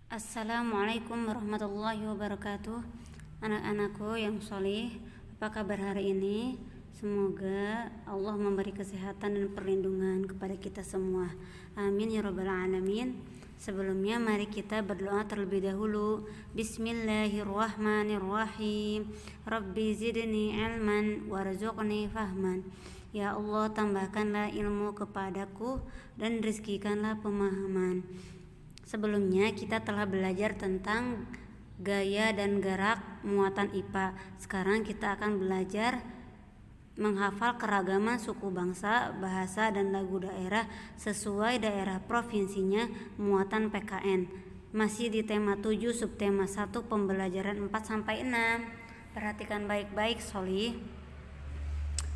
Assalamualaikum warahmatullahi wabarakatuh. Anak-anakku yang sholih, apa kabar hari ini? Semoga Allah memberi kesehatan dan perlindungan kepada kita semua. Amin ya rabbal alamin. Sebelumnya mari kita berdoa terlebih dahulu. Bismillahirrahmanirrahim. Rabbi zidni ilman warzuqni fahman. Ya Allah, tambahkanlah ilmu kepadaku dan rizkikanlah pemahaman. Sebelumnya kita telah belajar tentang gaya dan gerak muatan IPA. Sekarang kita akan belajar menghafal keragaman suku bangsa, bahasa, dan lagu daerah sesuai daerah provinsinya muatan PKN. Masih di tema 7 subtema 1 pembelajaran 4-6. Perhatikan baik-baik Sholih.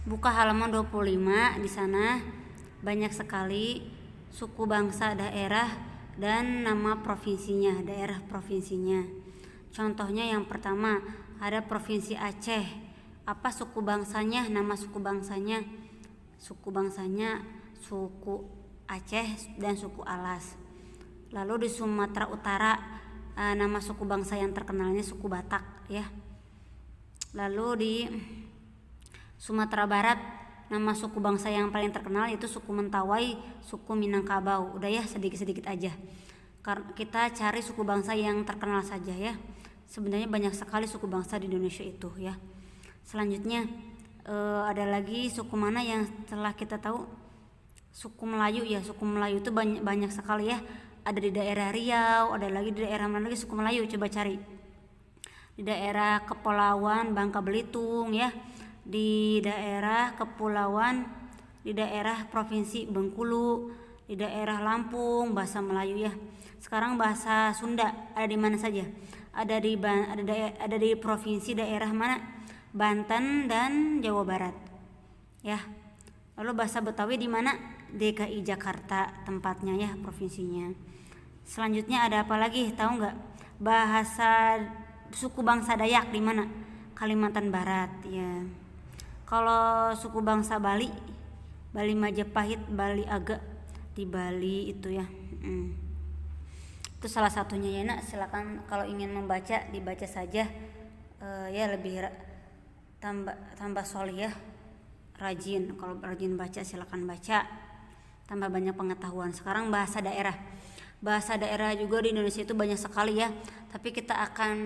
Buka halaman 25, di sana banyak sekali suku bangsa daerah dan nama provinsinya, daerah provinsinya. Contohnya yang pertama ada Provinsi Aceh. Apa suku bangsanya? Nama suku bangsanya suku Aceh dan suku Alas. Lalu di Sumatera Utara nama suku bangsa yang terkenalnya suku Batak ya. Lalu di Sumatera Barat nama suku bangsa yang paling terkenal itu suku Mentawai, suku Minangkabau. Udah ya, sedikit-sedikit aja. Karena kita cari suku bangsa yang terkenal saja ya. Sebenarnya banyak sekali suku bangsa di Indonesia itu ya. Selanjutnya ada lagi suku mana yang setelah kita tahu? Suku Melayu ya. Suku Melayu itu banyak sekali ya. Ada di daerah Riau, ada lagi di daerah mana lagi suku Melayu, coba cari. Di daerah Kepulauan Bangka Belitung ya. Di daerah kepulauan, di daerah provinsi Bengkulu, di daerah Lampung bahasa Melayu ya. Sekarang bahasa Sunda ada di mana saja? Ada di provinsi daerah mana? Banten dan Jawa Barat ya. Lalu bahasa Betawi di mana? DKI Jakarta tempatnya ya, provinsinya. Selanjutnya ada apa lagi, tahu nggak? Bahasa suku bangsa Dayak di mana? Kalimantan Barat ya. Kalau suku bangsa Bali, Bali Majapahit, Bali Aga di Bali itu ya. Itu salah satunya ya nak. Silakan kalau ingin membaca dibaca saja ya, lebih tambah sholih ya, rajin. Kalau rajin baca silakan baca, tambah banyak pengetahuan. Sekarang bahasa daerah. Bahasa daerah juga di Indonesia itu banyak sekali ya. Tapi kita akan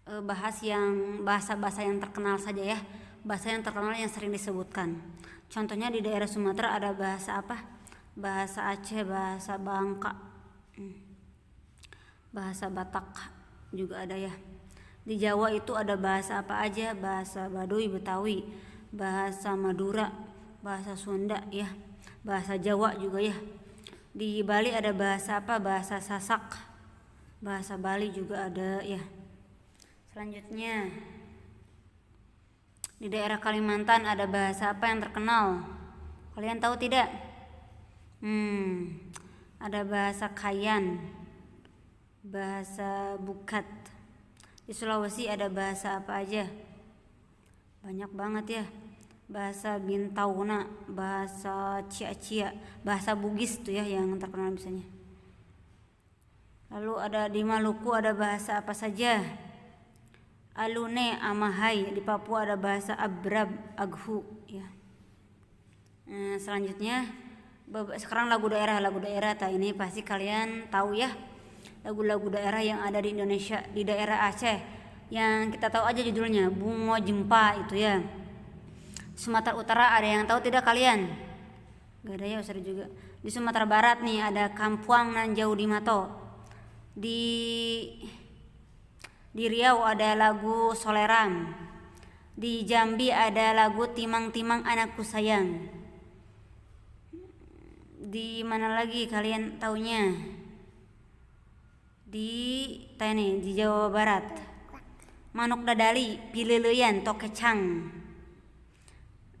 bahas yang bahasa-bahasa yang terkenal saja ya. Bahasa yang terkenal yang sering disebutkan. Contohnya di daerah Sumatera ada bahasa apa? Bahasa Aceh, bahasa Bangka, bahasa Batak juga ada ya. Di Jawa itu ada bahasa apa aja? Bahasa Baduy, Betawi, bahasa Madura, bahasa Sunda ya. Bahasa Jawa juga ya. Di Bali ada bahasa apa? Bahasa Sasak. Bahasa Bali juga ada ya. Selanjutnya di daerah Kalimantan ada bahasa apa yang terkenal? Kalian tahu tidak? Ada bahasa Kayan, bahasa Bukat. Di Sulawesi ada bahasa apa aja? Banyak banget ya. Bahasa Bintauna, bahasa Cia-Cia, bahasa Bugis tuh ya yang terkenal biasanya. Lalu ada di Maluku ada bahasa apa saja? Alune, Amahai. Di Papua ada bahasa Abrab, Aghu ya. Selanjutnya sekarang lagu daerah ini pasti kalian tahu ya. Lagu-lagu daerah yang ada di Indonesia. Di daerah Aceh yang kita tahu aja judulnya Bungo Jempa itu ya. Sumatera Utara ada yang tahu tidak kalian? Gak ada ya, usah juga. Di Sumatera Barat nih ada Kampuang nan Jauh di Mato. Di Riau ada lagu Soleram. Di Jambi ada lagu Timang-Timang Anakku Sayang. Di mana lagi kalian taunya? Di Jawa Barat. Manuk Dadali, Pileleyan, Tokecang.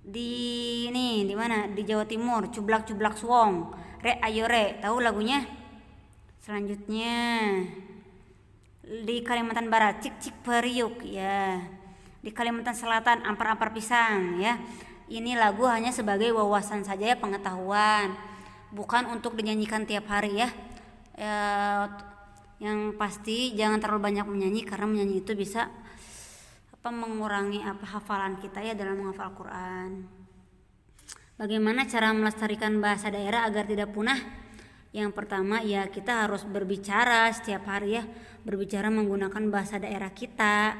Di mana? Di Jawa Timur, Cublak-Cublak Suwong, Rek Ayo Rek. Tahu lagunya? Selanjutnya di Kalimantan Barat Cik Cik Periuk ya. Di Kalimantan Selatan Ampar-Ampar Pisang ya. Ini lagu hanya sebagai wawasan saja ya, pengetahuan, bukan untuk dinyanyikan tiap hari ya. Yang pasti jangan terlalu banyak menyanyi, karena menyanyi itu bisa mengurangi hafalan kita ya dalam menghafal Quran. Bagaimana cara melestarikan bahasa daerah agar tidak punah? Yang pertama ya kita harus berbicara setiap hari ya, berbicara menggunakan bahasa daerah kita.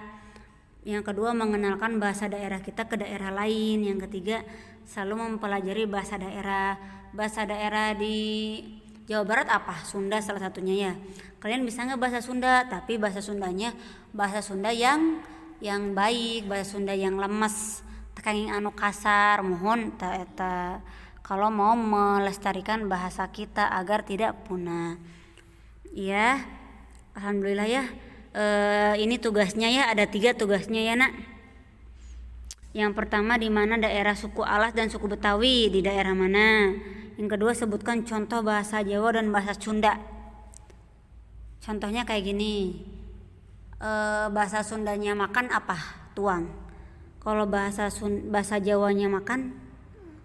Yang kedua, mengenalkan bahasa daerah kita ke daerah lain. Yang ketiga, selalu mempelajari bahasa daerah. Bahasa daerah di Jawa Barat apa? Sunda salah satunya ya. Kalian bisa nggak bahasa Sunda? Tapi bahasa Sundanya bahasa Sunda yang baik, bahasa Sunda yang lemes, tekanging anu kasar. Mohon eta kalau mau melestarikan bahasa kita agar tidak punah. Ya, alhamdulillah ya. Ini tugasnya ya, ada 3 tugasnya ya nak. Yang pertama, di mana daerah suku Alas dan suku Betawi, di daerah mana. Yang kedua, sebutkan contoh bahasa Jawa dan bahasa Sunda. Contohnya kayak gini, bahasa Sundanya makan apa? Tuang. Kalau bahasa Jawanya makan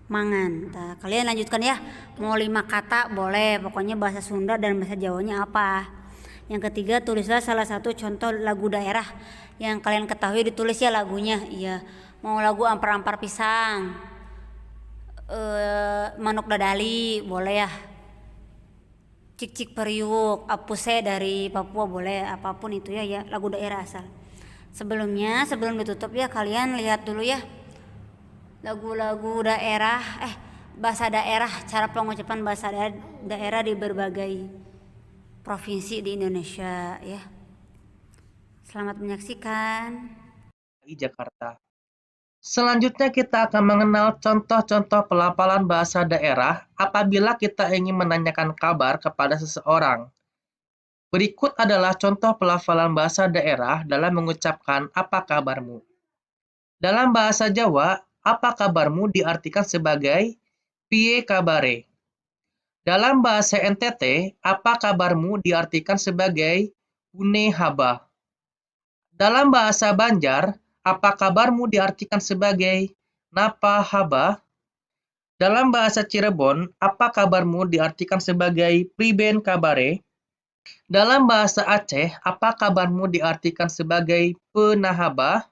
mangan. Nah, kalian lanjutkan ya, mau 5 kata boleh, pokoknya bahasa Sunda dan bahasa Jawanya apa. Yang ketiga, tulislah salah satu contoh lagu daerah yang kalian ketahui, ditulis ya lagunya. Iya, mau lagu ampar-ampar pisang, manuk dadali boleh ya, cik-cik periuk, apuse dari Papua boleh, apapun itu ya, lagu daerah asal. Sebelum ditutup ya, kalian lihat dulu ya lagu-lagu daerah, bahasa daerah, cara pengucapan bahasa daerah di berbagai provinsi di Indonesia ya. Selamat menyaksikan. Jakarta. Selanjutnya kita akan mengenal contoh-contoh pelafalan bahasa daerah apabila kita ingin menanyakan kabar kepada seseorang. Berikut adalah contoh pelafalan bahasa daerah dalam mengucapkan apa kabarmu. Dalam bahasa Jawa, apa kabarmu diartikan sebagai piye kabare. Dalam bahasa NTT, apa kabarmu diartikan sebagai une haba. Dalam bahasa Banjar, apa kabarmu diartikan sebagai napa haba. Dalam bahasa Cirebon, apa kabarmu diartikan sebagai priben kabare. Dalam bahasa Aceh, apa kabarmu diartikan sebagai penahaba.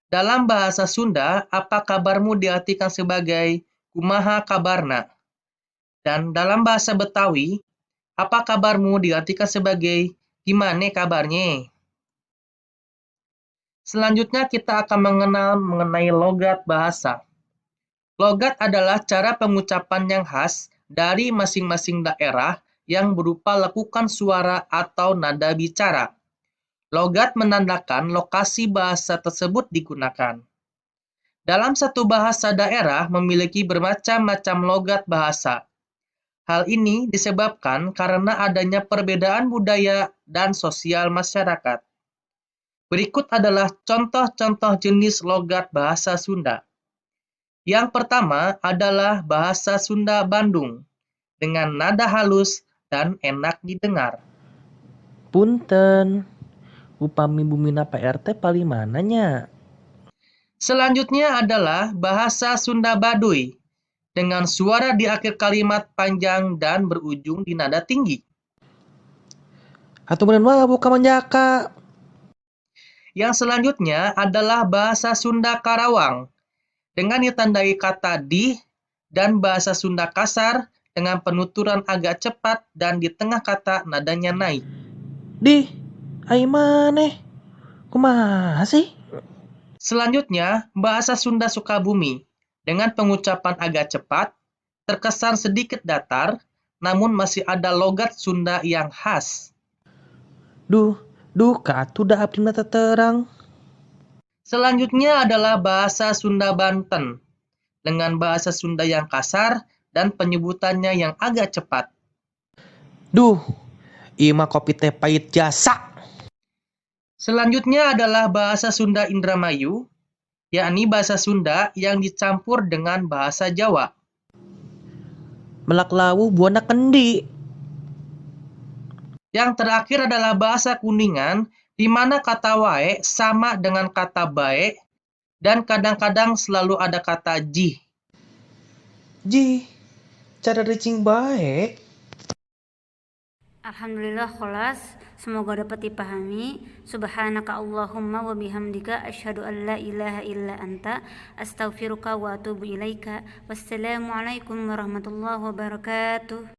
Dalam bahasa Sunda, apa kabarmu diartikan sebagai kumaha kabarna. Dan dalam bahasa Betawi, apa kabarmu diartikan sebagai gimana kabarnya. Selanjutnya kita akan mengenal mengenai logat bahasa. Logat adalah cara pengucapan yang khas dari masing-masing daerah yang berupa lekukan suara atau nada bicara. Logat menandakan lokasi bahasa tersebut digunakan. Dalam satu bahasa daerah memiliki bermacam-macam logat bahasa. Hal ini disebabkan karena adanya perbedaan budaya dan sosial masyarakat. Berikut adalah contoh-contoh jenis logat bahasa Sunda. Yang pertama adalah bahasa Sunda Bandung, dengan nada halus dan enak didengar. Punten, upami bumina PRT paling mananya? Selanjutnya adalah bahasa Sunda Baduy, dengan suara di akhir kalimat panjang dan berujung di nada tinggi. Atau bener buka menjaka. Yang selanjutnya adalah bahasa Sunda Karawang, dengan ditandai kata di, dan bahasa Sunda kasar dengan penuturan agak cepat dan di tengah kata nadanya naik. Di, ai maneh? Kumaha sih? Selanjutnya, bahasa Sunda Sukabumi, dengan pengucapan agak cepat, terkesan sedikit datar, namun masih ada logat Sunda yang khas. Duh, katu da abdi mata terang. Selanjutnya adalah bahasa Sunda Banten, dengan bahasa Sunda yang kasar dan penyebutannya yang agak cepat. Duh, ima kopi teh pahit jasa. Selanjutnya adalah bahasa Sunda Indramayu, yakni bahasa Sunda yang dicampur dengan bahasa Jawa. Melak lawuh buana kendi. Yang terakhir adalah bahasa Kuningan, di mana kata wae sama dengan kata bae, dan kadang-kadang selalu ada kata jih. Ji, cara ricing bae. Alhamdulillah kholas, semoga dapat dipahami. Subhanaka Allahumma wa bihamdika asyhadu an la ilaha illa anta astaghfiruka wa atubu ilaika. Wassalamualaikum warahmatullahi wabarakatuh.